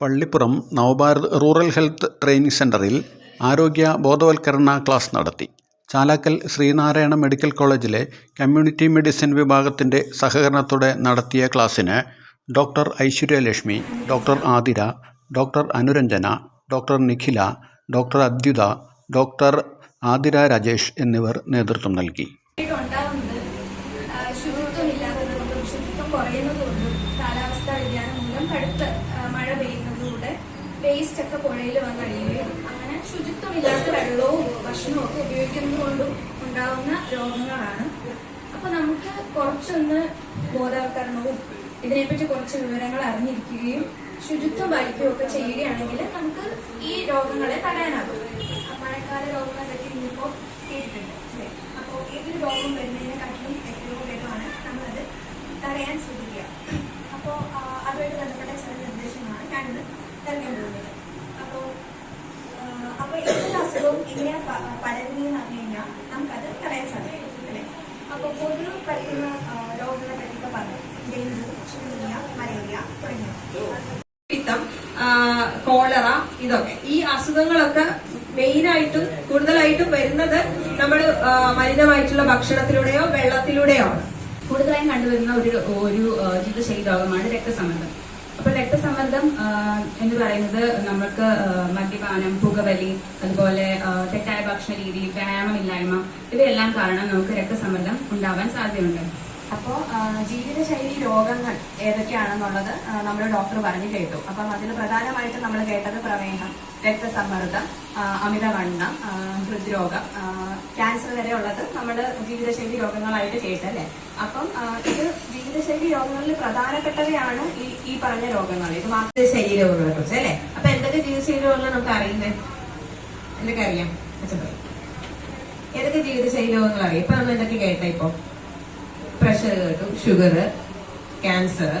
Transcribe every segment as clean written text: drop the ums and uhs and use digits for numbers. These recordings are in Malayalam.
Pallippuram Navabharat rural health training സെൻ്ററിൽ ആരോഗ്യ ബോധവൽക്കരണ ക്ലാസ് നടത്തി. ചാലാക്കൽ ശ്രീനാരായണ മെഡിക്കൽ കോളേജിലെ കമ്മ്യൂണിറ്റി മെഡിസിൻ വിഭാഗത്തിൻ്റെ സഹകരണത്തോടെ നടത്തിയ ക്ലാസ്സിന് doctor Aishwaryalakshmi, doctor Athira, doctor Anuranjana, doctor Nikhila, doctor Adyutha, doctor Athira Rajesh എന്നിവർ നേതൃത്വം നൽകി. കാലാവസ്ഥാ വ്യതിയാനം മൂലം കടുത്ത മഴ പെയ്യുന്നതിലൂടെ വേസ്റ്റ് ഒക്കെ പുഴയിൽ വന്നടിയുകയും അങ്ങനെ ശുചിത്വമില്ലാത്ത വെള്ളവും ഭക്ഷണവും ഒക്കെ ഉപയോഗിക്കുന്നത് കൊണ്ടും ഉണ്ടാവുന്ന രോഗങ്ങളാണ്. അപ്പൊ നമുക്ക് കുറച്ചൊന്ന് ബോധവൽക്കരണവും ഇതിനെപ്പറ്റി കുറച്ച് വിവരങ്ങൾ അറിഞ്ഞിരിക്കുകയും ശുചിത്വം പാലിക്കുകയും ഒക്കെ ചെയ്യുകയാണെങ്കിൽ നമുക്ക് ഈ രോഗങ്ങളെ തടയാനാകും. മഴക്കാല രോഗങ്ങളൊക്കെ ഇന്നിപ്പോൾ കേട്ടിട്ടുണ്ട് അല്ലേ? അപ്പോൾ ഏതൊരു രോഗം വരുന്നതിനെക്കാട്ടിലും എത്രയോ വേഗമാണ് നമ്മളത് തടയാൻ ശ്രദ്ധിക്കുക. അപ്പോൾ അതുമായിട്ട് ബന്ധപ്പെട്ട ചില നിർദ്ദേശങ്ങളാണ് ഞാനിത് നൽകാൻ പോകുന്നത്. അപ്പോൾ ഏതൊരു അസുഖവും എങ്ങനെ പടരുന്നതെന്ന് പറഞ്ഞു കഴിഞ്ഞാൽ നമുക്കത് തടയാൻ സാധിക്കും അല്ലേ? അപ്പോൾ പൊതു പറ്റുന്ന രോഗങ്ങളെ പറ്റിയൊക്കെ പറഞ്ഞു. ഡെങ്കു, ചിക്കൻഗുനിയ, മലേറിയ തുടങ്ങിയവ, കോളറ, ഇതൊക്കെ ഈ അസുഖങ്ങളൊക്കെ മെയിനായിട്ടും കൂടുതലായിട്ടും വരുന്നത് നമ്മൾ മലിനമായിട്ടുള്ള ഭക്ഷണത്തിലൂടെയോ വെള്ളത്തിലൂടെയോ ആണ്. കൂടുതലായും കണ്ടുവരുന്ന ഒരു ജീവിതശൈലി രോഗമാണ് രക്തസമ്മർദ്ദം. അപ്പോൾ രക്തസമ്മർദ്ദം എന്ന് പറയുന്നത് നമുക്ക് മദ്യപാനം, പുകവലി, അതുപോലെ തെറ്റായ ഭക്ഷണ രീതി, വ്യായാമമില്ലായ്മ ഇവയെല്ലാം കാരണം നമുക്ക് രക്തസമ്മർദ്ദം ഉണ്ടാവാൻ സാധ്യതയുണ്ട്. അപ്പോൾ ജീവിതശൈലി രോഗങ്ങൾ ഏതൊക്കെയാണെന്നുള്ളത് നമ്മൾ ഡോക്ടർ പറഞ്ഞു കേട്ടു. അപ്പം അതിൽ പ്രധാനമായിട്ടും നമ്മൾ കേട്ടത് പ്രമേഹം, രക്തസമ്മർദ്ദം, അമിതവണ്ണം, ഹൃദ്രോഗം, ക്യാൻസർ വരെ ഉള്ളത് നമ്മൾ ജീവിതശൈലി രോഗങ്ങളായിട്ട് കേട്ടല്ലേ. അപ്പം ഇത് ജീവിതശൈലി രോഗങ്ങളിൽ പ്രധാനപ്പെട്ടവയാണ് ഈ പറഞ്ഞ രോഗങ്ങൾ. ഇത് ജീവിതശൈലി രോഗങ്ങളെ കുറിച്ച് അല്ലേ? അപ്പൊ എന്തൊക്കെ ജീവിതശൈലി രോഗങ്ങൾ നമുക്ക് അറിയുന്നത്? എന്തൊക്കെ അറിയാം? ഏതൊക്കെ ജീവിതശൈലി രോഗങ്ങൾ അറിയാം? ഇപ്പൊ നമ്മൾ എന്തൊക്കെ കേട്ട? ഇപ്പൊ പ്രഷർ കേട്ടു, ഷുഗർ, ക്യാൻസർ,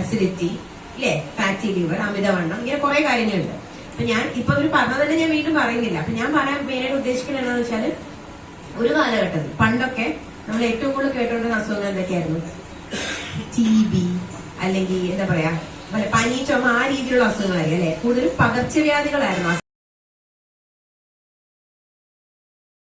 അസിഡിറ്റി, ഇല്ലേ, ഫാറ്റി ലിവർ, അമിതവണ്ണം, ഇങ്ങനെ കുറെ കാര്യങ്ങളുണ്ട്. അപ്പൊ ഞാൻ ഇപ്പൊ ഒരു പറഞ്ഞത് തന്നെ ഞാൻ വീണ്ടും പറയുന്നില്ല. അപ്പൊ ഞാൻ പറയാൻ മെയിനായിട്ട് ഉദ്ദേശിക്കുന്നത് എന്താണെന്ന് വെച്ചാൽ, ഒരു കാലഘട്ടത്തിൽ പണ്ടൊക്കെ നമ്മൾ ഏറ്റവും കൂടുതൽ കേട്ടുകൊണ്ടിരുന്ന അസുഖങ്ങൾ എന്തൊക്കെയായിരുന്നു? TB, അല്ലെങ്കിൽ എന്താ പറയാ, പനി, ചുമ, ആ രീതിയിലുള്ള അസുഖങ്ങളായിരിക്കും അല്ലെ? കൂടുതലും പകർച്ചവ്യാധികളായിരുന്നു.